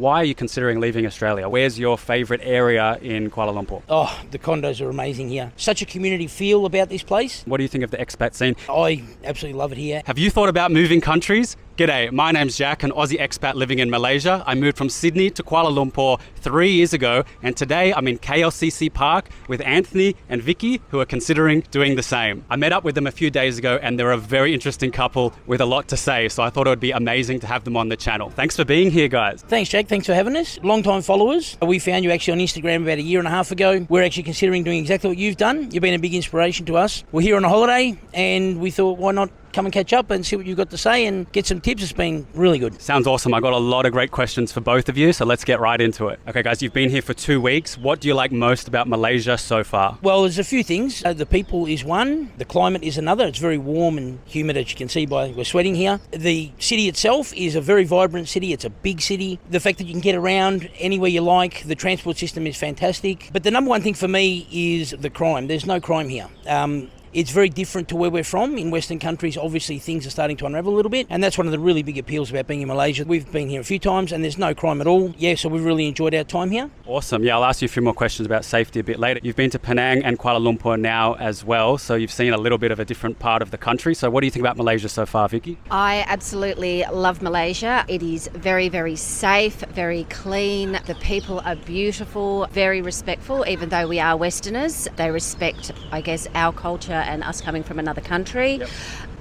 Why are you considering leaving Australia? Where's your favourite area in Kuala Lumpur? Oh, the condos are amazing here. Such a community feel about this place. What do you think of the expat scene? I absolutely love it here. Have you thought about moving countries? G'day, my name's Jack, an Aussie expat living in Malaysia. I moved from Sydney to Kuala Lumpur 3 years ago, and today I'm in KLCC Park with Anthony and Vicky, who are considering doing the same. I met up with them a few days ago, and they're a very interesting couple with a lot to say, so I thought it would be amazing to have them on the channel. Thanks for being here, guys. Thanks, Jack. Thanks for having us. Long-time followers. We found you actually on Instagram about a year and a half ago. We're actually considering doing exactly what you've done. You've been a big inspiration to us. We're here on a holiday, and we thought, why not come and catch up and see what you've got to say and get some tips. It's been really good. Sounds awesome. I got a lot of great questions for both of you, so let's get right into it. Okay, guys, you've been here for 2 weeks. What do you like most about Malaysia so far? Well, there's a few things. The people is one. The climate is another. It's very warm and humid, as you can see by we're sweating here. The city itself is a very vibrant city. It's a big city. The fact that you can get around anywhere you like. The transport system is fantastic. But the number one thing for me is the crime. There's no crime here. It's very different to where we're from. In Western countries, obviously things are starting to unravel a little bit, and that's one of the really big appeals about being in Malaysia. We've been here a few times and there's no crime at all. Yeah, so we've really enjoyed our time here. Awesome. Yeah, I'll ask you a few more questions about safety a bit later. You've been to Penang and Kuala Lumpur now as well, so you've seen a little bit of a different part of the country. So what do you think about Malaysia so far, Vicky? I absolutely love Malaysia. It is very, very safe, very clean. The people are beautiful, very respectful, even though we are Westerners. They respect, I guess, our culture and us coming from another country. Yep.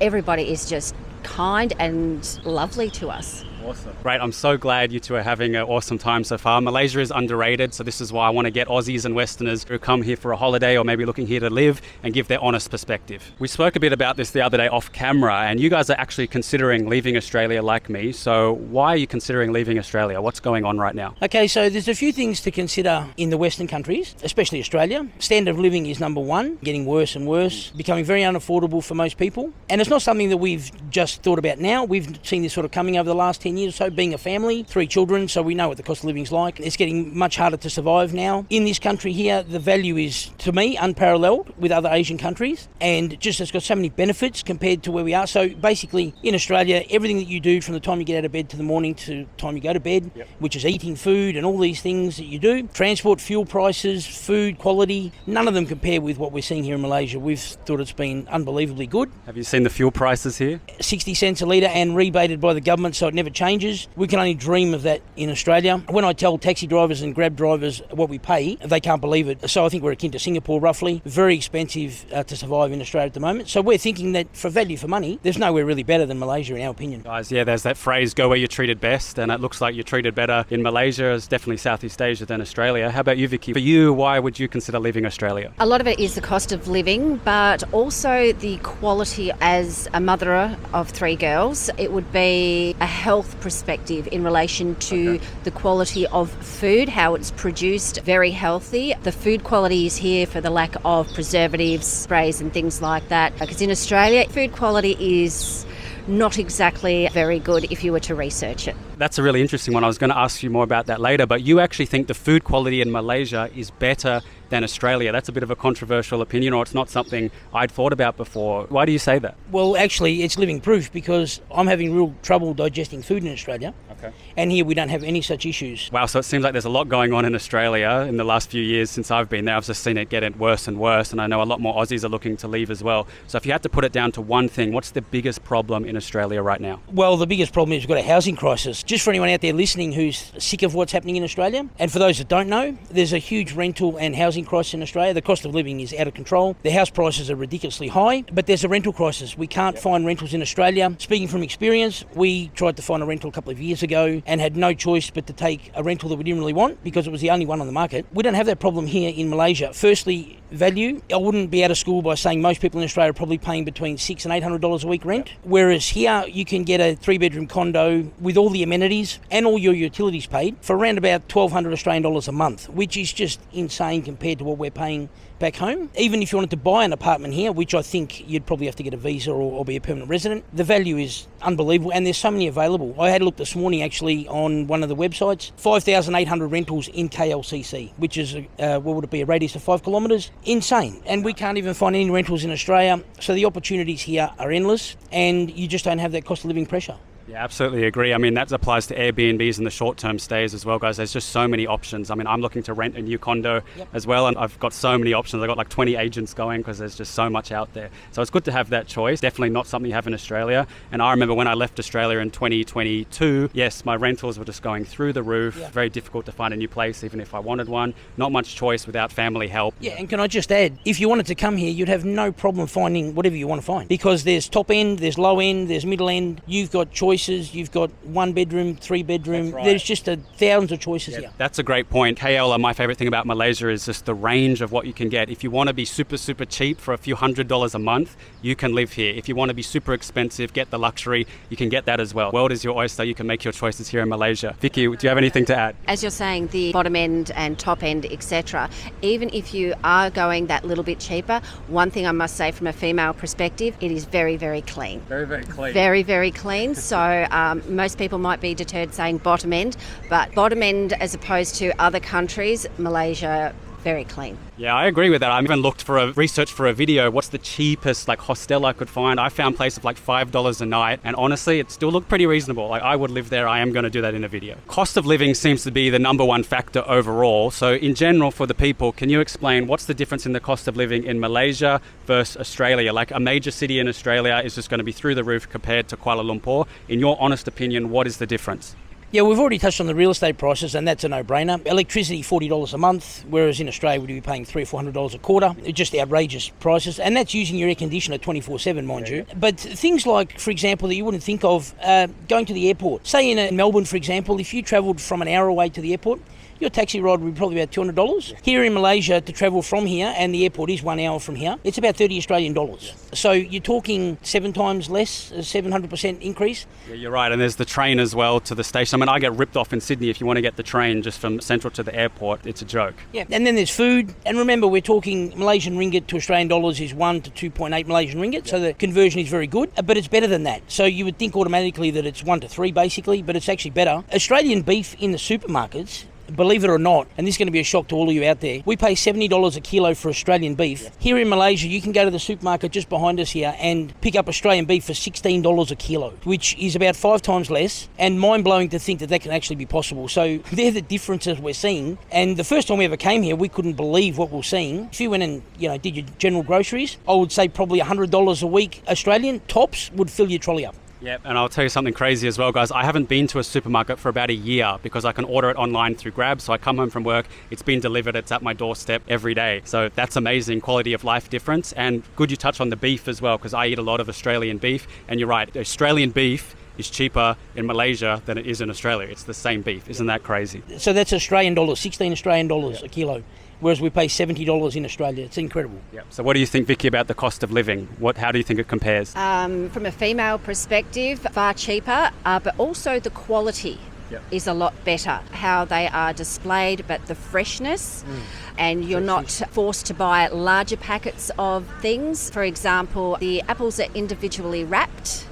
Everybody is just kind and lovely to us. Awesome. Great. I'm so glad you two are having an awesome time so far. Malaysia is underrated, so this is why I want to get Aussies and Westerners who come here for a holiday or maybe looking here to live and give their honest perspective. We spoke a bit about this the other day off camera, and you guys are actually considering leaving Australia like me. So why are you considering leaving Australia? What's going on right now? Okay, so there's a few things to consider in the Western countries, especially Australia. Standard of living is number one, getting worse and worse, becoming very unaffordable for most people. And it's not something that we've just thought about now. We've seen this sort of coming over the last 10 years or so, being a family, 3 children, so we know what the cost of living's like. It's getting much harder to survive now. In this country here, the value is, to me, unparalleled with other Asian countries, and just it's got so many benefits compared to where we are. So basically, in Australia, everything that you do from the time you get out of bed to the morning to the time you go to bed, which is eating food and all these things that you do, transport, fuel prices, food quality, none of them compare with what we're seeing here in Malaysia. We've thought it's been unbelievably good. Have you seen the fuel prices here? 60 cents a litre and rebated by the government, so it never changes. We can only dream of that in Australia. When I tell taxi drivers and Grab drivers what we pay, they can't believe it. So I think we're akin to Singapore roughly. Very expensive to survive in Australia at the moment. So we're thinking that for value for money, there's nowhere really better than Malaysia in our opinion. Guys, yeah, there's that phrase, go where you're treated best, and it looks like you're treated better in Malaysia. It's definitely Southeast Asia than Australia. How about you, Vicky? For you, why would you consider leaving Australia? A lot of it is the cost of living, but also the quality. As a mother of 3 girls, it would be a health perspective in relation to the quality of food, how it's produced, very healthy. The food quality is here for the lack of preservatives, sprays and things like that. Because in Australia, food quality is not exactly very good if you were to research it. That's a really interesting one. I was going to ask you more about that later, but you actually think the food quality in Malaysia is better than Australia. That's a bit of a controversial opinion, or it's not something I'd thought about before. Why do you say that? Well, actually, it's living proof because I'm having real trouble digesting food in Australia. Okay. And here we don't have any such issues. Wow, so it seems like there's a lot going on in Australia in the last few years since I've been there. I've just seen it get worse and worse, and I know a lot more Aussies are looking to leave as well. So if you had to put it down to one thing, what's the biggest problem in Australia right now? Well, the biggest problem is we've got a housing crisis. Just for anyone out there listening who's sick of what's happening in Australia, and for those that don't know, there's a huge rental and housing crisis in Australia. The cost of living is out of control. The house prices are ridiculously high, but there's a rental crisis. We can't find rentals in Australia. Speaking from experience, we tried to find a rental a couple of years ago and had no choice but to take a rental that we didn't really want because it was the only one on the market. We don't have that problem here in Malaysia. Firstly, value. I wouldn't be out of school by saying most people in Australia are probably paying between $600 and $800 a week rent, whereas here you can get a 3-bedroom condo with all the amenities and all your utilities paid for around about $1,200 Australian dollars a month, which is just insane compared to what we're paying back home. Even if you wanted to buy an apartment here, which I think you'd probably have to get a visa or be a permanent resident, the value is unbelievable and there's so many available. I had a look this morning actually on one of the websites, 5,800 rentals in KLCC, which is, what would it be, a radius of 5 kilometres? Insane. And we can't even find any rentals in Australia, so the opportunities here are endless and you just don't have that cost of living pressure. Yeah, absolutely agree. I mean, that applies to Airbnbs and the short-term stays as well, guys. There's just so many options. I mean, I'm looking to rent a new condo as well, and I've got so many options. I've got like 20 agents going because there's just so much out there. So it's good to have that choice. Definitely not something you have in Australia. And I remember when I left Australia in 2022, yes, my rentals were just going through the roof. Yeah. Very difficult to find a new place, even if I wanted one. Not much choice without family help. Yeah, and can I just add, if you wanted to come here, you'd have no problem finding whatever you want to find, because there's top end, there's low end, there's middle end. You've got choices. You've got 1 bedroom, 3 bedroom. Right. There's just thousands of choices here. That's a great point. KL, my favorite thing about Malaysia is just the range of what you can get. If you want to be super, super cheap for a few $100s a month, you can live here. If you want to be super expensive, get the luxury, you can get that as well. World is your oyster. You can make your choices here in Malaysia. Vicky, do you have anything to add? As you're saying, the bottom end and top end, etc. Even if you are going that little bit cheaper, one thing I must say from a female perspective, it is very, very clean. Very, very clean. Very, very clean. So most people might be deterred saying bottom end, but bottom end as opposed to other countries, Malaysia, very clean. Yeah, I agree with that. I even looked for a research for a video. What's the cheapest hostel I could find? I found a place of $5 a night, and honestly, it still looked pretty reasonable. I would live there. I am going to do that in a video. Cost of living seems to be the number one factor overall. So in general, for the people, can you explain what's the difference in the cost of living in Malaysia versus Australia? Like a major city in Australia is just going to be through the roof compared to Kuala Lumpur. In your honest opinion, what is the difference? Yeah, we've already touched on the real estate prices, and that's a no-brainer. Electricity, $40 a month, whereas in Australia we'd be paying $300 or $400 a quarter. It's just outrageous prices, and that's using your air conditioner 24/7, mind you. But things like, for example, that you wouldn't think of, going to the airport. Say in Melbourne, for example, if you travelled from an hour away to the airport, your taxi ride would be probably about $200. Here in Malaysia, to travel from here, and the airport is 1 hour from here, it's about 30 Australian dollars. So you're talking 7 times less, a 700% increase. Yeah, you're right. And there's the train as well to the station. I mean, I get ripped off in Sydney. If you want to get the train just from Central to the airport, it's a joke. Yeah, and then there's food. And remember, we're talking Malaysian ringgit to Australian dollars is 1 to 2.8 Malaysian ringgit. So the conversion is very good, but it's better than that. So you would think automatically that it's 1 to 3 basically, but it's actually better. Australian beef in the supermarkets, believe it or not, and this is going to be a shock to all of you out there, we pay $70 a kilo for Australian beef. Yeah. Here in Malaysia, you can go to the supermarket just behind us here and pick up Australian beef for $16 a kilo, which is about 5 times less, and mind-blowing to think that that can actually be possible. So they're the differences we're seeing. And the first time we ever came here, we couldn't believe what we're seeing. If you went and did your general groceries, I would say probably $100 a week Australian, tops, would fill your trolley up. Yep, and I'll tell you something crazy as well, guys. I haven't been to a supermarket for about a year because I can order it online through Grab. So I come home from work, it's been delivered, it's at my doorstep every day. So that's amazing quality of life difference. And good you touch on the beef as well, because I eat a lot of Australian beef. And you're right, Australian beef is cheaper in Malaysia than it is in Australia. It's the same beef. Isn't that crazy? So that's Australian dollars, 16 Australian dollars a kilo. Whereas we pay $70 in Australia. It's incredible. Yep. So what do you think, Vicky, about the cost of living? How do you think it compares? From a female perspective, far cheaper, but also the quality is a lot better. How they are displayed, but the freshness, and you're not forced to buy larger packets of things. For example, the apples are individually wrapped,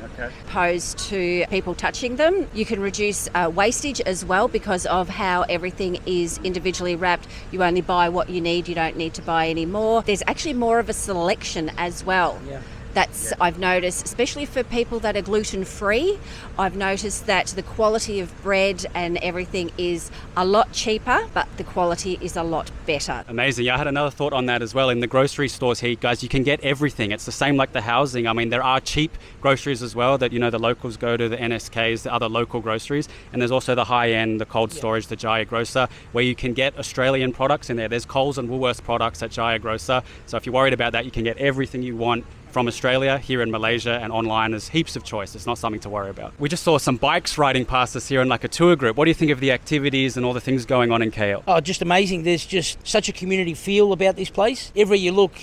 opposed to people touching them. You can reduce wastage as well because of how everything is individually wrapped. You only buy what you need, you don't need to buy any more. There's actually more of a selection as well. I've noticed, especially for people that are gluten-free, I've noticed that the quality of bread and everything is a lot cheaper, but the quality is a lot better. Amazing. Yeah, I had another thought on that as well. In the grocery stores here, guys, you can get everything. It's the same like the housing. I mean, there are cheap groceries as well that, the locals go to, the NSKs, the other local groceries. And there's also the high-end, the cold storage, the Jaya Grocer, where you can get Australian products in there. There's Coles and Woolworths products at Jaya Grocer. So if you're worried about that, you can get everything you want from Australia, here in Malaysia, and online. There's heaps of choice. It's not something to worry about. We just saw some bikes riding past us here in a tour group. What do you think of the activities and all the things going on in KL? Oh, just amazing. There's just such a community feel about this place. Everywhere you look,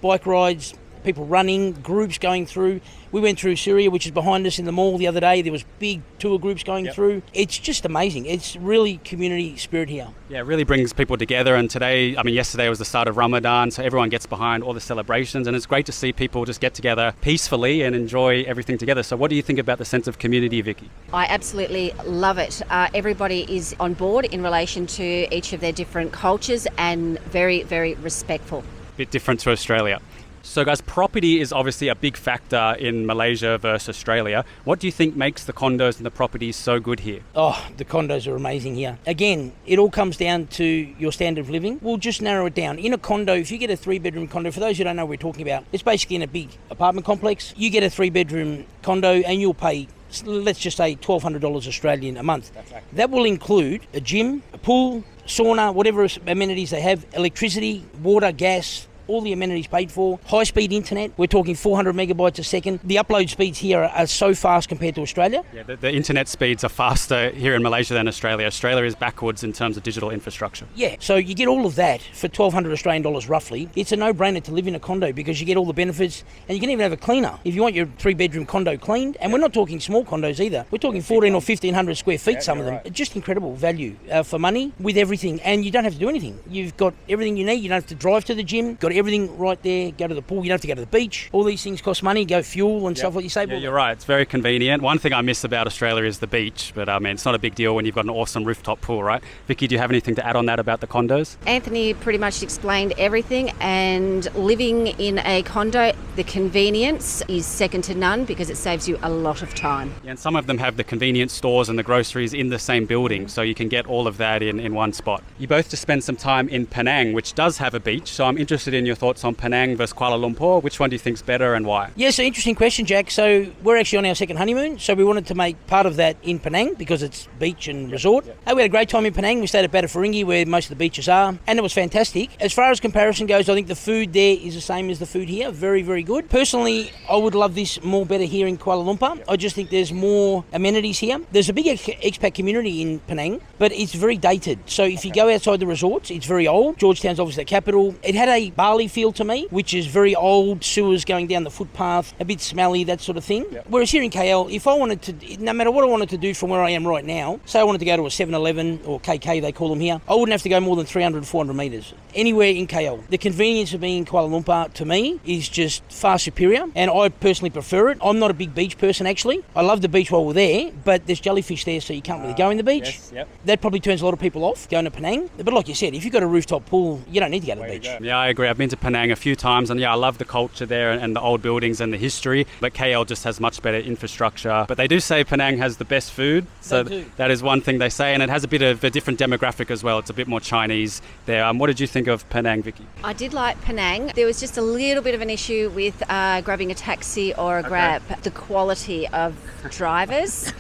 bike rides, people running, groups going through. We went through Syria, which is behind us in the mall the other day. There was big tour groups going through. It's just amazing. It's really community spirit here. Yeah, it really brings people together. And yesterday was the start of Ramadan, so everyone gets behind all the celebrations. And it's great to see people just get together peacefully and enjoy everything together. So what do you think about the sense of community, Vicky? I absolutely love it. Everybody is on board in relation to each of their different cultures and very, very respectful. Bit different to Australia. So guys, property is obviously a big factor in Malaysia versus Australia. What do you think makes the condos and the properties so good here? Oh, the condos are amazing here. Again, it all comes down to your standard of living. We'll just narrow it down. In a condo, if you get a 3-bedroom condo, for those who don't know what we're talking about, it's basically in a big apartment complex. You get a 3-bedroom condo and you'll pay, let's just say, $1,200 Australian a month. That will include a gym, a pool, sauna, whatever amenities they have, electricity, water, gas, all the amenities paid for, high-speed internet. We're talking 400 megabytes a second. The upload speeds here are so fast compared to Australia. Yeah, the internet speeds are faster here in Malaysia than Australia. Australia is backwards in terms of digital infrastructure. Yeah, so you get all of that for 1,200 Australian dollars roughly. It's a no-brainer to live in a condo because you get all the benefits, and you can even have a cleaner if you want your 3-bedroom condo cleaned. And we're not talking small condos either. We're talking 14 or 1,500 square feet, some of them. Right. Just incredible value for money with everything, and you don't have to do anything. You've got everything you need. You don't have to drive to the gym. Got everything right there. Go to the pool. You don't have to go to the beach. All these things cost money. Go fuel and stuff like you say. Yeah, you're right. It's very convenient. One thing I miss about Australia is the beach, but I mean, it's not a big deal when you've got an awesome rooftop pool, right? Vicky, do you have anything to add on that about the condos? Anthony pretty much explained everything, and living in a condo, the convenience is second to none because it saves you a lot of time. Yeah, and some of them have the convenience stores and the groceries in the same building, so you can get all of that in one spot. You both just spent some time in Penang, which does have a beach, so I'm interested in your thoughts on Penang versus Kuala Lumpur. Which one do you think's better and why? Yeah, so interesting question, Jack. So we're actually on our second honeymoon, so we wanted to make part of that in Penang because it's beach and resort. We had a great time in Penang. We stayed at Batafaringi where most of the beaches are, and it was fantastic. As far as comparison goes, I think the food there is the same as the food here. Very, very good. Personally, I would love this more better here in Kuala Lumpur. I just think there's more amenities here. There's a big expat community in Penang, but it's very dated. So if you go outside the resorts, it's very old. Georgetown's obviously the capital. It had a Bali feel to me, which is very old, sewers going down the footpath, a bit smelly, that sort of thing. Whereas here in KL, if I wanted to, no matter what I wanted to do from where I am right now, say I wanted to go to a 7-Eleven or KK, they call them here, I wouldn't have to go more than 300, 400 metres. Anywhere in KL. The convenience of being in Kuala Lumpur, to me, is just far superior, and I personally prefer it. I'm not a big beach person, actually. I love the beach while we're there, but there's jellyfish there, so you can't really go in the beach. That probably turns a lot of people off, going to Penang. But like you said, if you've got a rooftop pool, you don't need to go to the beach. Yeah, I agree. I've been to Penang a few times, and I love the culture there and the old buildings and the history, but KL just has much better infrastructure. But they do say Penang has the best food, so that is one thing they say, and it has a bit of a different demographic as well. It's a bit more Chinese there. What did you think of Penang, Vicky? I did like Penang. There was just a little bit of an issue with grabbing a taxi or a Grab. The quality of drivers,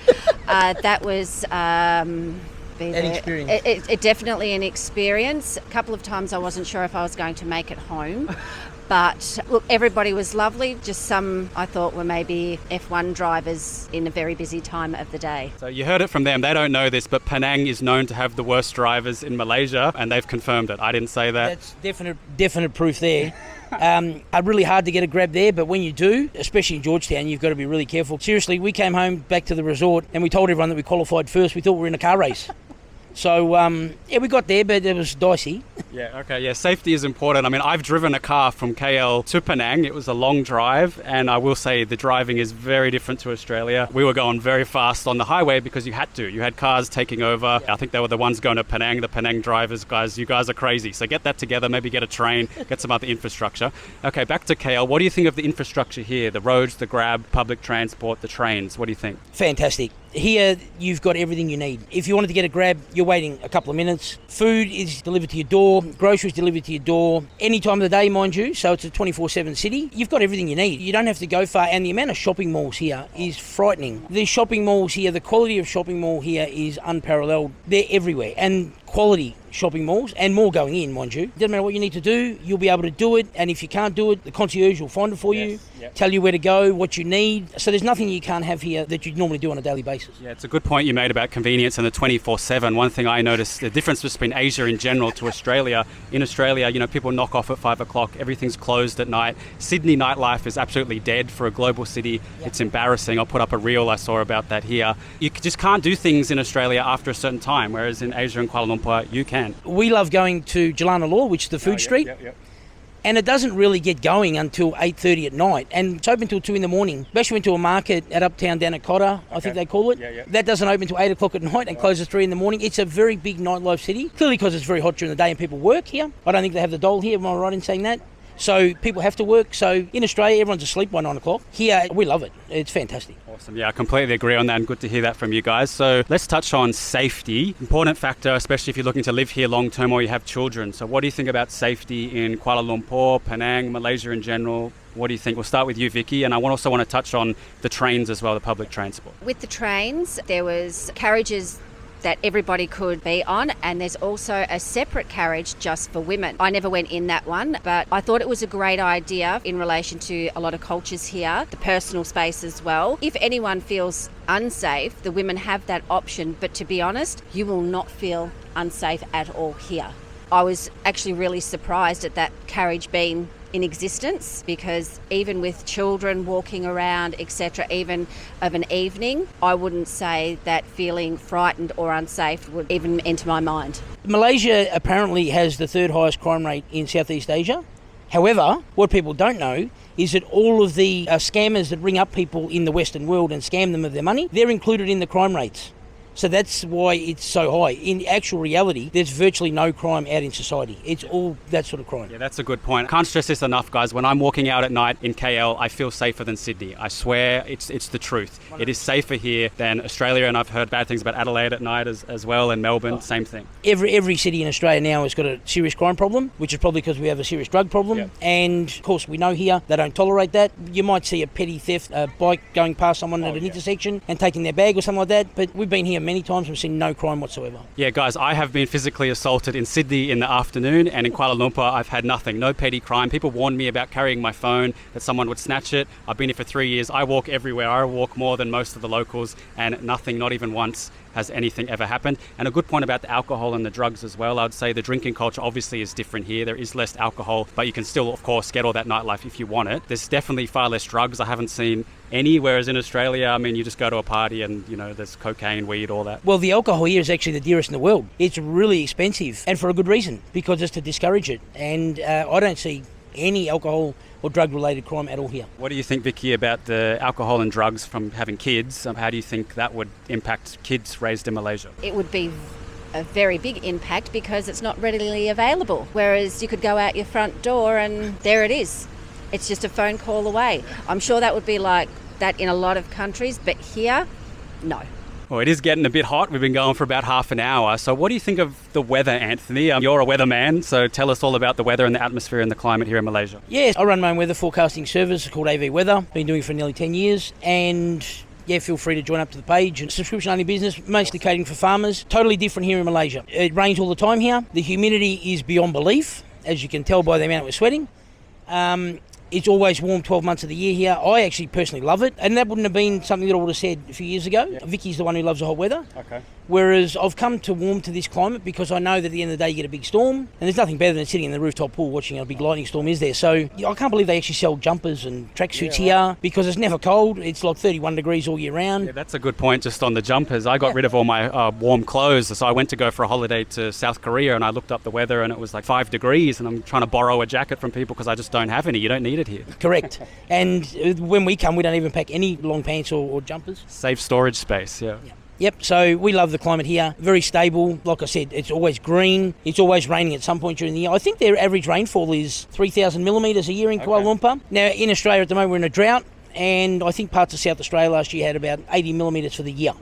that was... An experience. It definitely an experience. A couple of times I wasn't sure if I was going to make it home. But look, everybody was lovely. Just some I thought were maybe F1 drivers in a very busy time of the day. So you heard it from them. They don't know this, but Penang is known to have the worst drivers in Malaysia, and they've confirmed it. I didn't say that. That's definite proof there. Really hard to get a Grab there, but when you do, especially in Georgetown, you've got to be really careful. Seriously, we came home back to the resort and we told everyone that we qualified first. We thought we were in a car race. So, we got there, but it was dicey. Safety is important. I mean, I've driven a car from KL to Penang. It was a long drive, and I will say the driving is very different to Australia. We were going very fast on the highway because you had to. You had cars taking over. I think they were the ones going to Penang, the Penang drivers. Guys, you guys are crazy. So get that together, maybe get a train, get some other infrastructure. Okay, back to KL. What do you think of the infrastructure here? The roads, the Grab, public transport, the trains. What do you think? Fantastic. Here, you've got everything you need. If you wanted to get a Grab, you're waiting a couple of minutes. Food is delivered to your door. Groceries delivered to your door. Any time of the day, mind you. So it's a 24/7 city. You've got everything you need. You don't have to go far. And the amount of shopping malls here is frightening. The shopping malls here, the quality of shopping mall here is unparalleled. They're everywhere. And quality shopping malls, and more going in, mind you. Doesn't matter what you need to do, you'll be able to do it. And if you can't do it, the concierge will find it for you, tell you where to go, what you need. So there's nothing you can't have here that you'd normally do on a daily basis. Yeah, it's a good point you made about convenience and the 24/7. One thing I noticed, the difference between Asia in general to Australia. In Australia, people knock off at 5 o'clock. Everything's closed at night. Sydney nightlife is absolutely dead for a global city. It's embarrassing. I'll put up a reel I saw about that here. You just can't do things in Australia after a certain time, whereas in Asia and Kuala Lumpur, you can. We love going to Jelana Law, which is the food street. And it doesn't really get going until 8:30 at night. And it's open till 2 in the morning. We actually went to a market at Uptown down at Cotta, I think they call it. That doesn't open till 8 o'clock at night and closes 3 in the morning. It's a very big nightlife city. Clearly because it's very hot during the day and people work here. I don't think they have the dole here, am I right in saying that? So people have to work. So in Australia, everyone's asleep by 9 o'clock. Here, we love it. It's fantastic. Awesome. Yeah, I completely agree on that, and good to hear that from you guys. So let's touch on safety. Important factor, especially if you're looking to live here long term or you have children. So what do you think about safety in Kuala Lumpur, Penang, Malaysia in general? What do you think? We'll start with you, Vicky, and I also want to touch on the trains as well, the public transport. With the trains, there was carriages that everybody could be on, and there's also a separate carriage just for women. I never went in that one, but I thought it was a great idea in relation to a lot of cultures here, the personal space as well. If anyone feels unsafe, the women have that option, but to be honest, you will not feel unsafe at all here. I was actually really surprised at that carriage being in existence, because even with children walking around, etc., even of an evening, I wouldn't say that feeling frightened or unsafe would even enter my mind. Malaysia apparently has the third highest crime rate in Southeast Asia. However, what people don't know is that all of the scammers that ring up people in the Western world and scam them of their money, they're included in the crime rates. So that's why it's so high. In actual reality, there's virtually no crime out in society. It's all that sort of crime. Yeah, that's a good point. I can't stress this enough, guys. When I'm walking out at night in KL, I feel safer than Sydney. I swear it's the truth. It is safer here than Australia, and I've heard bad things about Adelaide at night as well, and Melbourne, same thing. Every city in Australia now has got a serious crime problem, which is probably because we have a serious drug problem. Yep. And, of course, we know here they don't tolerate that. You might see a petty theft, a bike going past someone at an intersection and taking their bag or something like that, but we've been here many times and we've seen no crime whatsoever. Yeah, guys, I have been physically assaulted in Sydney in the afternoon, and in Kuala Lumpur I've had nothing, no petty crime. People warned me about carrying my phone, that someone would snatch it. I've been here for 3 years. I walk everywhere. I walk more than most of the locals, and nothing, not even once, has anything ever happened. And a good point about the alcohol and the drugs as well. I would say the drinking culture obviously is different here. There is less alcohol, but you can still, of course, get all that nightlife if you want it. There's definitely far less drugs. I haven't seen any, whereas in Australia, I mean, you just go to a party and, you know, there's cocaine, weed, all that. Well, the alcohol here is actually the dearest in the world. It's really expensive, and for a good reason, because it's to discourage it. And I don't see any alcohol or drug-related crime at all here. What do you think, Vicky, about the alcohol and drugs from having kids? How do you think that would impact kids raised in Malaysia? It would be a very big impact because it's not readily available, whereas you could go out your front door and there it is. It's just a phone call away. I'm sure that would be like that in a lot of countries, but here, no. Well, it is getting a bit hot. We've been going for about half an hour. So what do you think of the weather, Anthony? You're a weatherman, so tell us all about the weather and the atmosphere and the climate here in Malaysia. Yes, I run my own weather forecasting service called AV Weather. Been doing it for nearly 10 years, and yeah, feel free to join up to the page. And subscription-only business, mostly catering for farmers. Totally different here in Malaysia. It rains all the time here. The humidity is beyond belief, as you can tell by the amount we're sweating. It's always warm 12 months of the year here. I actually personally love it, and that wouldn't have been something that I would have said a few years ago. Yeah. Vicky's the one who loves the hot weather. Okay. Whereas I've come to warm to this climate because I know that at the end of the day you get a big storm, and there's nothing better than sitting in the rooftop pool watching a big lightning storm, is there? So I can't believe they actually sell jumpers and tracksuits here because it's never cold. It's like 31 degrees all year round. Yeah, that's a good point just on the jumpers. I got rid of all my warm clothes, so I went to go for a holiday to South Korea and I looked up the weather and it was like 5 degrees, and I'm trying to borrow a jacket from people because I just don't have any. You don't need it here. Correct. And when we come, we don't even pack any long pants or jumpers. Save storage space, yeah. Yep, so we love the climate here. Very stable. Like I said, it's always green. It's always raining at some point during the year. I think their average rainfall is 3,000 millimetres a year in Kuala Lumpur. Now, in Australia at the moment, we're in a drought, and I think parts of South Australia last year had about 80 millimetres for the year,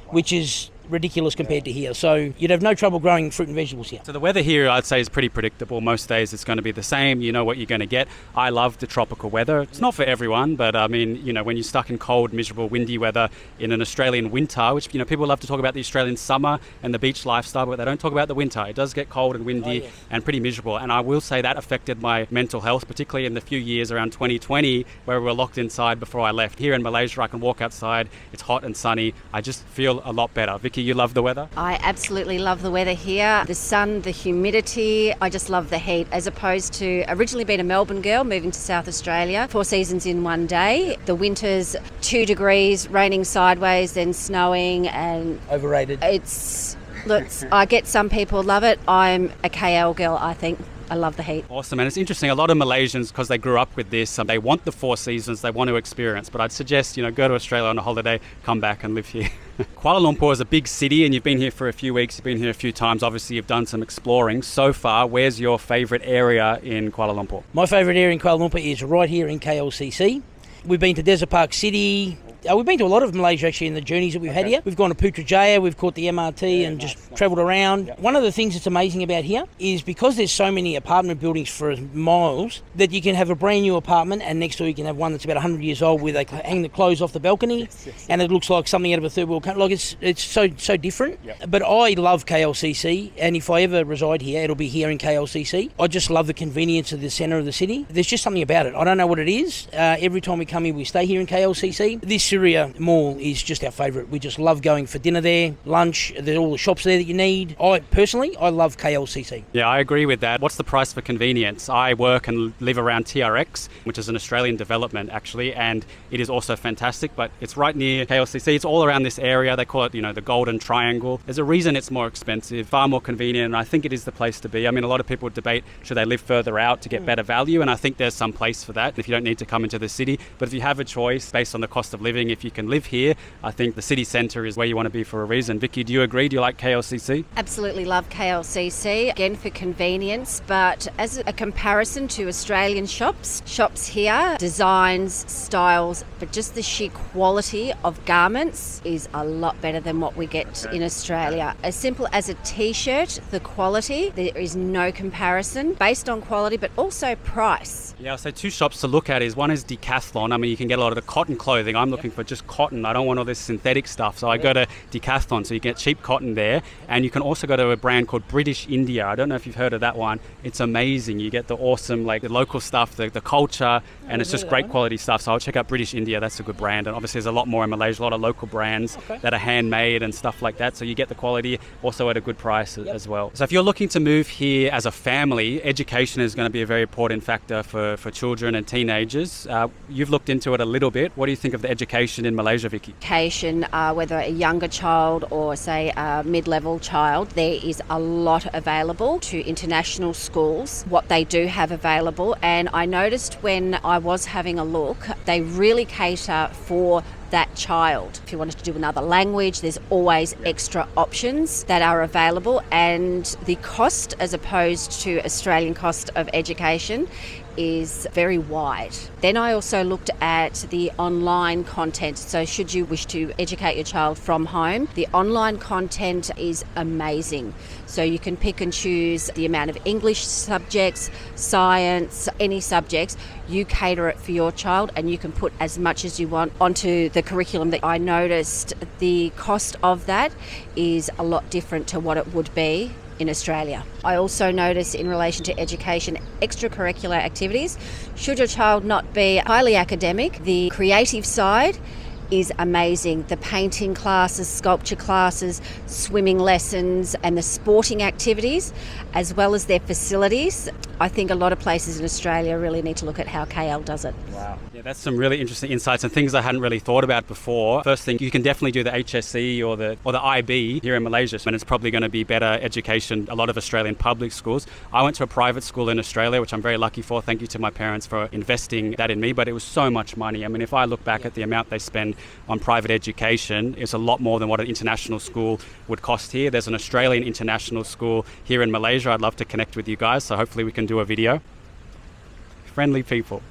which is ridiculous compared to here. So you'd have no trouble growing fruit and vegetables here. So the weather here, I'd say, is pretty predictable. Most days it's going to be the same. You know what you're going to get. I love the tropical weather. It's not for everyone, but I mean, you know, when you're stuck in cold, miserable, windy weather in an Australian winter, which, you know, people love to talk about the Australian summer and the beach lifestyle, but they don't talk about the winter. It does get cold and windy and pretty miserable. And I will say that affected my mental health, particularly in the few years around 2020 where we were locked inside before I left. Here in Malaysia, I can walk outside. It's hot and sunny. I just feel a lot better. Vicky, you love the weather? I absolutely love the weather here. The sun, the humidity. I just love the heat, as opposed to originally being a Melbourne girl, moving to South Australia, 4 seasons in one day. The winters, 2 degrees, raining sideways, then snowing, and overrated. I get some people love it. I'm a KL girl, I think. I love the heat. Awesome. And it's interesting, a lot of Malaysians, because they grew up with this, they want the 4 seasons, they want to experience. But I'd suggest, you know, go to Australia on a holiday, come back and live here. Kuala Lumpur is a big city and you've been here for a few weeks, you've been here a few times. Obviously, you've done some exploring. So far, where's your favourite area in Kuala Lumpur? My favourite area in Kuala Lumpur is right here in KLCC. We've been to Desa ParkCity. We've been to a lot of Malaysia actually in the journeys that we've had here. We've gone to Putrajaya, we've caught the MRT and just travelled around. One of the things that's amazing about here is because there's so many apartment buildings for miles that you can have a brand new apartment and next door you can have one that's about 100 years old where they hang the clothes off the balcony and it looks like something out of a third world country. Like it's so different. But I love KLCC and if I ever reside here, it'll be here in KLCC. I just love the convenience of the centre of the city. There's just something about it. I don't know what it is. Every time we come here, we stay here in KLCC. This Syria Mall is just our favourite. We just love going for dinner there, lunch, there's all the shops there that you need. I love KLCC. Yeah, I agree with that. What's the price for convenience? I work and live around TRX, which is an Australian development actually, and it is also fantastic, but it's right near KLCC. It's all around this area. They call it, the Golden Triangle. There's a reason it's more expensive, far more convenient, and I think it is the place to be. I mean, a lot of people debate, should they live further out to get better value? And I think there's some place for that if you don't need to come into the city. But if you have a choice based on the cost of living, if you can live here, I think the city centre is where you want to be for a reason. Vicky, do you agree? Do you like KLCC? Absolutely love KLCC, again for convenience, but as a comparison to Australian shops here, designs, styles, but just the sheer quality of garments is a lot better than what we get in Australia. As simple as a t-shirt, the quality, there is no comparison based on quality, but also price. Yeah, so two shops to look at is one is Decathlon. I mean, you can get a lot of the cotton clothing. I'm looking for just cotton. I don't want all this synthetic stuff. So I go to Decathlon, so you get cheap cotton there. And you can also go to a brand called British India. I don't know if you've heard of that one. It's amazing. You get the awesome, the local stuff, the culture, and it's just great quality stuff. So I'll check out British India. That's a good brand. And obviously there's a lot more in Malaysia, a lot of local brands that are handmade and stuff like that. So you get the quality also at a good price as well. So if you're looking to move here as a family, education is going to be a very important factor for children and teenagers. You've looked into it a little bit. What do you think of the education in Malaysia, Vicky? Education, whether a younger child or say a mid-level child, there is a lot available to international schools, what they do have available. And I noticed when I was having a look, they really cater for that child. If you wanted to do another language, there's always extra options that are available, and the cost as opposed to Australian cost of education is very wide. Then I also looked at the online content. So should you wish to educate your child from home, the online content is amazing. So you can pick and choose the amount of English subjects, science, any subjects. You cater it for your child and you can put as much as you want onto the curriculum. That I noticed the cost of that is a lot different to what it would be in Australia. I also notice in relation to education, extracurricular activities, should your child not be highly academic, the creative side is amazing. The painting classes, sculpture classes, swimming lessons and the sporting activities, as well as their facilities. I think a lot of places in Australia really need to look at how KL does it. Wow. Yeah, that's some really interesting insights and things I hadn't really thought about before. First thing, you can definitely do the HSC or the IB here in Malaysia, and it's probably going to be better education, a lot of Australian public schools. I went to a private school in Australia, which I'm very lucky for. Thank you to my parents for investing that in me, but it was so much money. I mean, if I look back at the amount they spend on private education, it's a lot more than what an international school would cost here. There's an Australian international school here in Malaysia. I'd love to connect with you guys, so hopefully we can do a video. Friendly people.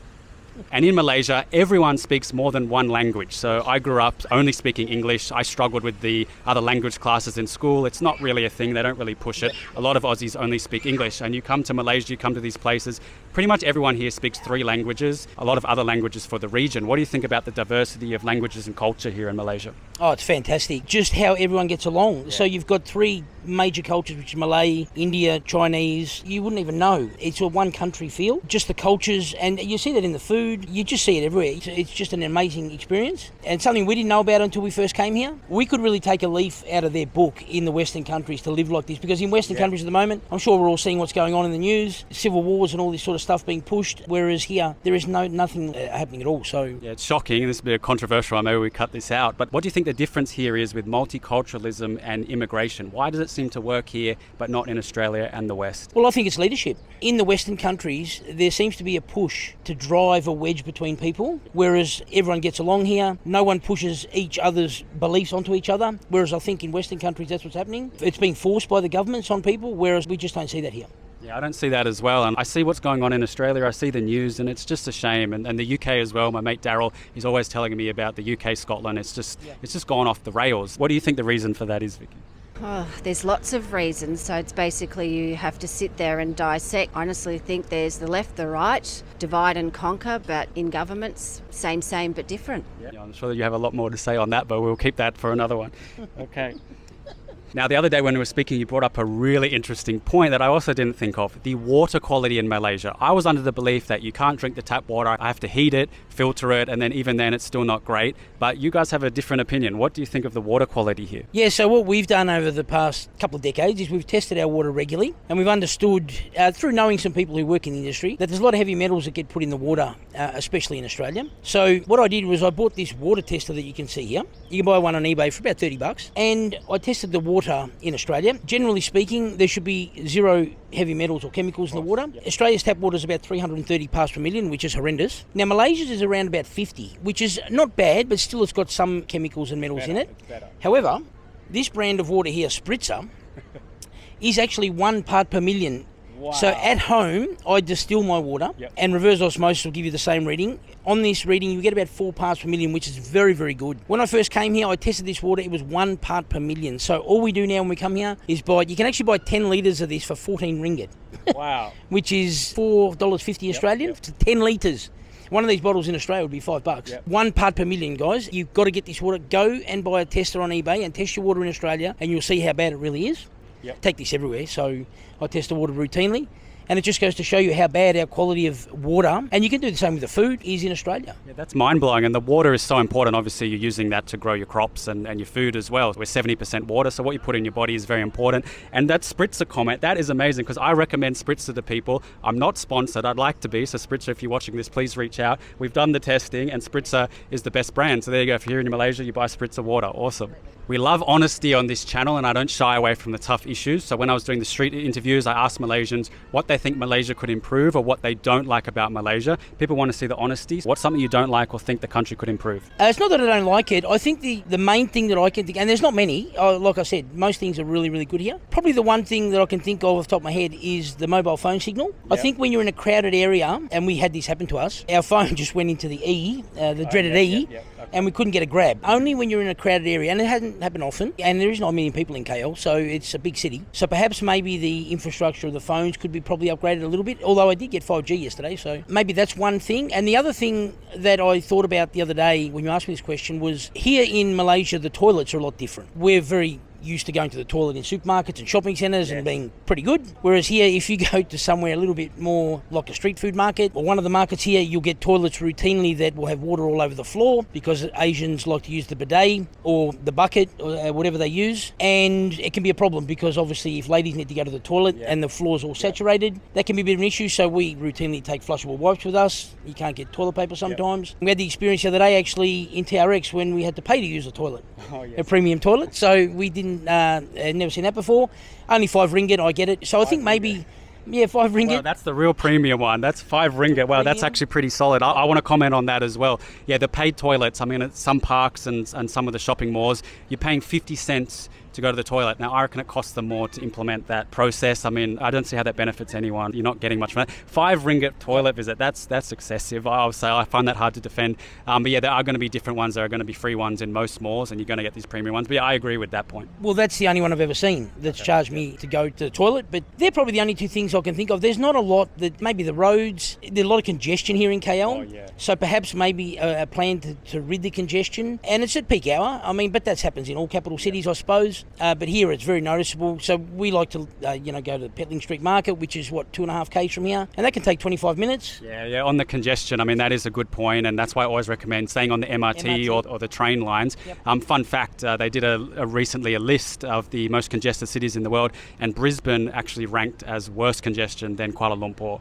And in Malaysia, everyone speaks more than one language. So I grew up only speaking English. I struggled with the other language classes in school. It's not really a thing. They don't really push it. A lot of Aussies only speak English. And you come to Malaysia, you come to these places, pretty much everyone here speaks 3 languages, a lot of other languages for the region. What do you think about the diversity of languages and culture here in Malaysia? Oh, it's fantastic. Just how everyone gets along. Yeah. So you've got 3 major cultures, which is Malay, India, Chinese. You wouldn't even know. It's a one country feel. Just the cultures, and you see that in the food. You just see it everywhere. It's just an amazing experience, and something we didn't know about until we first came here. We could really take a leaf out of their book in the Western countries to live like this, because in Western countries at the moment, I'm sure we're all seeing what's going on in the news, civil wars and all this sort of stuff being pushed, whereas here there is nothing happening at all. So yeah, it's shocking, and this is a bit controversial. Maybe we cut this out, but what do you think the difference here is with multiculturalism and immigration? Why does it seem to work here but not in Australia and the West? Well, I think it's leadership. In the Western countries, there seems to be a push to drive a wedge between people, whereas everyone gets along here. No one pushes each other's beliefs onto each other, whereas I think in Western countries that's what's happening. It's being forced by the governments on people, whereas we just don't see that here. Yeah, I don't see that as well. And I see what's going on in Australia. I see the news and it's just a shame. And the UK as well. My mate Daryl, he's always telling me about the UK, Scotland. It's just gone off the rails. What do you think the reason for that is, Vicky? Oh, there's lots of reasons. So it's basically you have to sit there and dissect. I honestly think there's the left, the right, divide and conquer, but in governments, same but different. Yeah, I'm sure that you have a lot more to say on that, but we'll keep that for another one. Okay. Now, the other day when we were speaking, you brought up a really interesting point that I also didn't think of, the water quality in Malaysia. I was under the belief that you can't drink the tap water. I have to heat it, filter it, and then even then it's still not great. But you guys have a different opinion. What do you think of the water quality here? Yeah, so what we've done over the past couple of decades is we've tested our water regularly, and we've understood through knowing some people who work in the industry that there's a lot of heavy metals that get put in the water, especially in Australia. So what I did was I bought this water tester that you can see here. You can buy one on eBay for about $30, and I tested the water in Australia. Generally speaking, there should be zero heavy metals or chemicals in the water. Australia's tap water is about 330 parts per million, which is horrendous. Now, Malaysia's is around about 50, which is not bad, but still it's got some chemicals and metals in it. However, this brand of water here, Spritzer, is actually 1 part per million. Wow. So at home, I distill my water, and reverse osmosis will give you the same reading. On this reading, you get about 4 parts per million, which is very, very good. When I first came here, I tested this water. It was 1 part per million. So all we do now when we come here is you can actually buy 10 litres of this for 14 ringgit. Wow. Which is $4.50 Australian for 10 litres. One of these bottles in Australia would be $5. Yep. 1 part per million, guys. You've got to get this water. Go and buy a tester on eBay and test your water in Australia, and you'll see how bad it really is. Yep. Take this everywhere, so I test the water routinely, and it just goes to show you how bad our quality of water, and you can do the same with the food, is in Australia. Yeah, that's mind-blowing, and the water is so important. Obviously, you're using that to grow your crops and your food as well. We're 70% water, so what you put in your body is very important. And that Spritzer comment, that is amazing, because I recommend Spritzer to people. I'm not sponsored. I'd like to be, so Spritzer, if you're watching this, please reach out. We've done the testing, and Spritzer is the best brand. So there you go. If you're here in Malaysia, you buy Spritzer water. Awesome. We love honesty on this channel, and I don't shy away from the tough issues. So when I was doing the street interviews, I asked Malaysians what they think Malaysia could improve or what they don't like about Malaysia. People want to see the honesty. What's something you don't like or think the country could improve? It's not that I don't like it. I think the main thing that I can think, and there's not many, like I said, most things are really, really good here. Probably the one thing that I can think of off the top of my head is the mobile phone signal. Yep. I think when you're in a crowded area, and we had this happen to us, our phone just went into the E, the dreaded E, and we couldn't get a grab. Only when you're in a crowded area, and it hasn't happened often, and there is not a million people in KL, so it's a big city. So perhaps maybe the infrastructure of the phones could be probably upgraded a little bit, although I did get 5G yesterday, so maybe that's one thing. And the other thing that I thought about the other day when you asked me this question was, here in Malaysia, the toilets are a lot different. We're very used to going to the toilet in supermarkets and shopping centres and being pretty good. Whereas here, if you go to somewhere a little bit more like a street food market or one of the markets here, you'll get toilets routinely that will have water all over the floor because Asians like to use the bidet or the bucket or whatever they use. And it can be a problem because obviously if ladies need to go to the toilet and the floor's all saturated, that can be a bit of an issue. So we routinely take flushable wipes with us. You can't get toilet paper sometimes. We had the experience the other day actually in TRX when we had to pay to use a toilet, a premium toilet. So we didn't never seen that before. Only 5 ringgit, I get it. So I think maybe, 5 ringgit. Well, that's the real premium one. That's 5 ringgit. Wow, that's actually pretty solid. I want to comment on that as well. Yeah, the paid toilets. I mean, at some parks and some of the shopping malls, you're paying 50 cents to go to the toilet. Now, I reckon it costs them more to implement that process. I mean, I don't see how that benefits anyone. You're not getting much from that. 5 ringgit toilet visit, that's excessive. I find that hard to defend. But yeah, there are going to be different ones. There are going to be free ones in most malls, and you're going to get these premium ones. But yeah, I agree with that point. Well, that's the only one I've ever seen that's charged me to go to the toilet. But they're probably the only two things I can think of. There's not a lot that maybe the roads, there's a lot of congestion here in KL. So perhaps maybe a plan to rid the congestion. And it's at peak hour. I mean, but that happens in all capital cities, I suppose. but here it's very noticeable. So we like to, go to the Petling Street Market, which is, 2.5 k's from here, and that can take 25 minutes. Yeah, on the congestion, I mean, that is a good point, and that's why I always recommend staying on the MRT. Or the train lines. Yep. Fun fact, they did recently a list of the most congested cities in the world, and Brisbane actually ranked as worse congestion than Kuala Lumpur.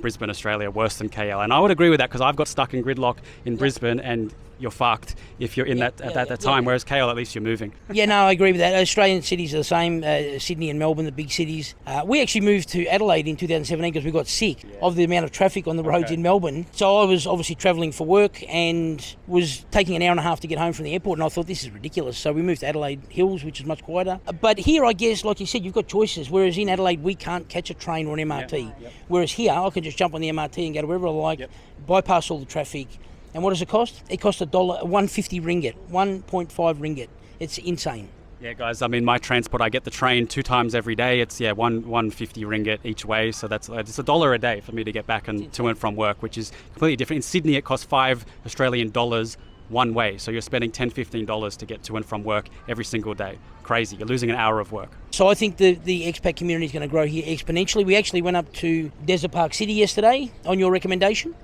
Brisbane, Australia, worse than KL. And I would agree with that because I've got stuck in gridlock in Brisbane, and you're fucked if you're in at that time, whereas KL, at least you're moving. Yeah, no, I agree with that. Australian cities are the same, Sydney and Melbourne, the big cities. We actually moved to Adelaide in 2017 because we got sick of the amount of traffic on the roads in Melbourne. So I was obviously travelling for work and was taking an hour and a half to get home from the airport, and I thought, this is ridiculous. So we moved to Adelaide Hills, which is much quieter. But here, I guess, like you said, you've got choices, whereas in Adelaide, we can't catch a train or an MRT. Whereas here, I can just jump on the MRT and go to wherever I like, bypass all the traffic. And what does it cost? It costs $1.50 ringgit, 1.5 ringgit. It's insane. Yeah, guys, I mean, my transport, I get the train 2 times every day. It's, 1.50 ringgit each way. So it's $1 a day for me to get back and to and from work, which is completely different. In Sydney, it costs 5 Australian dollars one way. So you're spending $10, $15 to get to and from work every single day. Crazy. You're losing an hour of work. So I think the expat community is going to grow here exponentially. We actually went up to Desa ParkCity yesterday on your recommendation.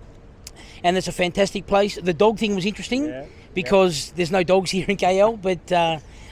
And it's a fantastic place. The dog thing was interesting because there's no dogs here in KL, but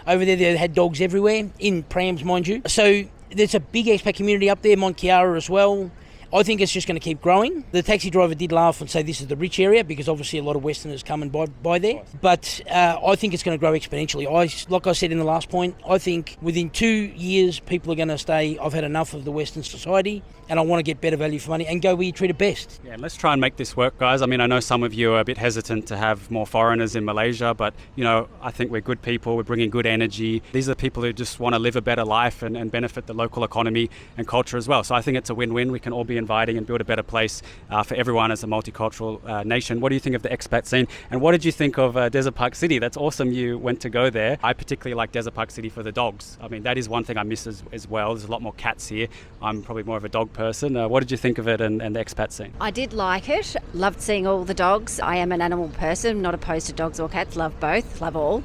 over there they had dogs everywhere, in prams, mind you. So there's a big expat community up there, Mont Chiara as well. I think it's just going to keep growing. The taxi driver did laugh and say this is the rich area because obviously a lot of Westerners come and buy there. But I think it's going to grow exponentially. Like I said in the last point, I think within 2 years people are going to say, I've had enough of the Western society and I want to get better value for money and go where you treat it best. Yeah, let's try and make this work, guys. I mean, I know some of you are a bit hesitant to have more foreigners in Malaysia, but, I think we're good people. We're bringing good energy. These are people who just want to live a better life and benefit the local economy and culture as well. So I think it's a win-win. We can all be inviting and build a better place for everyone as a multicultural nation. What do you think of the expat scene? And what did you think of Desa ParkCity? That's awesome you went to go there. I particularly like Desa ParkCity for the dogs. I mean, that is one thing I miss as well. There's a lot more cats here. I'm probably more of a dog person. What did you think of it and the expat scene? I did like it. Loved seeing all the dogs. I am an animal person, not opposed to dogs or cats. Love both, love all.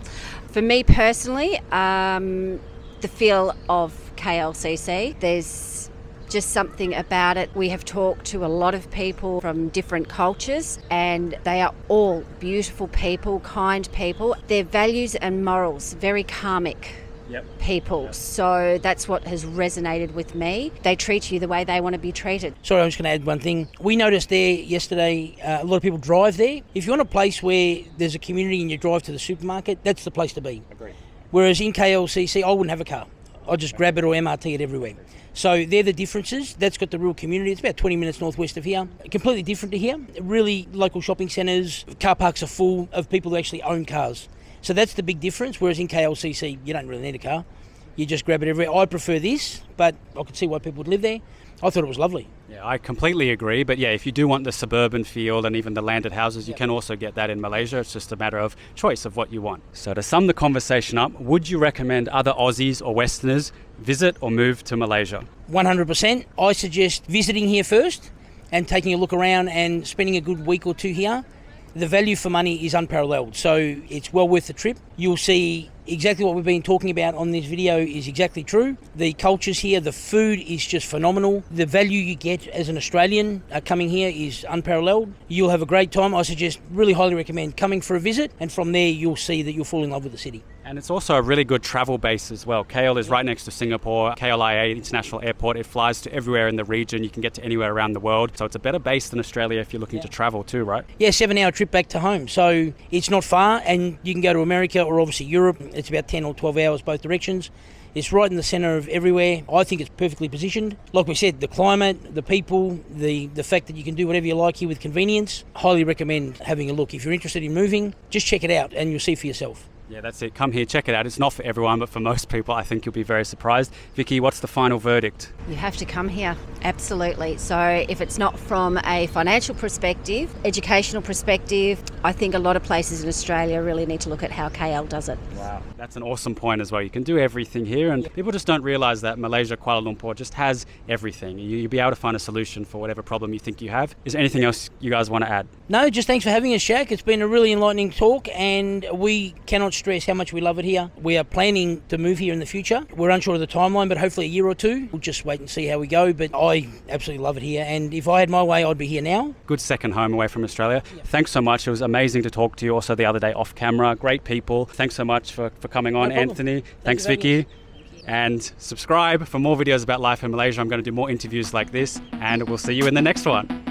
For me personally, the feel of KLCC, there's just something about it. We have talked to a lot of people from different cultures and they are all beautiful people, kind people. Their values and morals, very karmic people. So that's what has resonated with me. They treat you the way they want to be treated. Sorry, I'm just going to add one thing. We noticed there yesterday, a lot of people drive there. If you want a place where there's a community and you drive to the supermarket, that's the place to be. Agreed. Whereas in KLCC, I wouldn't have a car. I'd just grab it or MRT it everywhere. So they're the differences. That's got the real community. It's about 20 minutes northwest of here. Completely different to here. Really local shopping centres. Car parks are full of people who actually own cars. So that's the big difference, whereas in KLCC, you don't really need a car. You just grab it everywhere. I prefer this, but I could see why people would live there. I thought it was lovely. Yeah, I completely agree. But if you do want the suburban feel and even the landed houses, you can also get that in Malaysia. It's just a matter of choice of what you want. So to sum the conversation up, would you recommend other Aussies or Westerners visit or move to Malaysia? 100%. I suggest visiting here first and taking a look around and spending a good week or two here. The value for money is unparalleled, so it's well worth the trip. You'll see exactly what we've been talking about on this video is exactly true. The cultures here, the food is just phenomenal. The value you get as an Australian coming here is unparalleled. You'll have a great time. I suggest, really highly recommend coming for a visit, and from there you'll see that you'll fall in love with the city. And it's also a really good travel base as well. KL is right next to Singapore, KLIA International Airport. It flies to everywhere in the region. You can get to anywhere around the world. So it's a better base than Australia if you're looking to travel too, right? Yeah, 7-hour trip back to home. So it's not far, and you can go to America or obviously Europe. It's about 10 or 12 hours both directions. It's right in the centre of everywhere. I think it's perfectly positioned. Like we said, the climate, the people, the fact that you can do whatever you like here with convenience. Highly recommend having a look. If you're interested in moving, just check it out and you'll see for yourself. Yeah, that's it. Come here, check it out. It's not for everyone, but for most people, I think you'll be very surprised. Vicky, what's the final verdict? You have to come here, absolutely. So if it's not from a financial perspective, educational perspective, I think a lot of places in Australia really need to look at how KL does it. Wow, that's an awesome point as well. You can do everything here, and people just don't realise that Malaysia, Kuala Lumpur just has everything. You'll be able to find a solution for whatever problem you think you have. Is there anything else you guys want to add? No, just thanks for having us, Jack. It's been a really enlightening talk, and we cannot cannot stress how much we love it here. We are planning to move here in the future. We're unsure of the timeline, but hopefully a year or two. We'll just wait and see how we go. But I absolutely love it here. And if I had my way, I'd be here now. Good second home away from Australia. Thanks so much. It was amazing to talk to you also the other day off camera. Great people. Thanks so much for coming on, Anthony. Thanks, Vicky. And subscribe for more videos about life in Malaysia. I'm going to do more interviews like this, and we'll see you in the next one.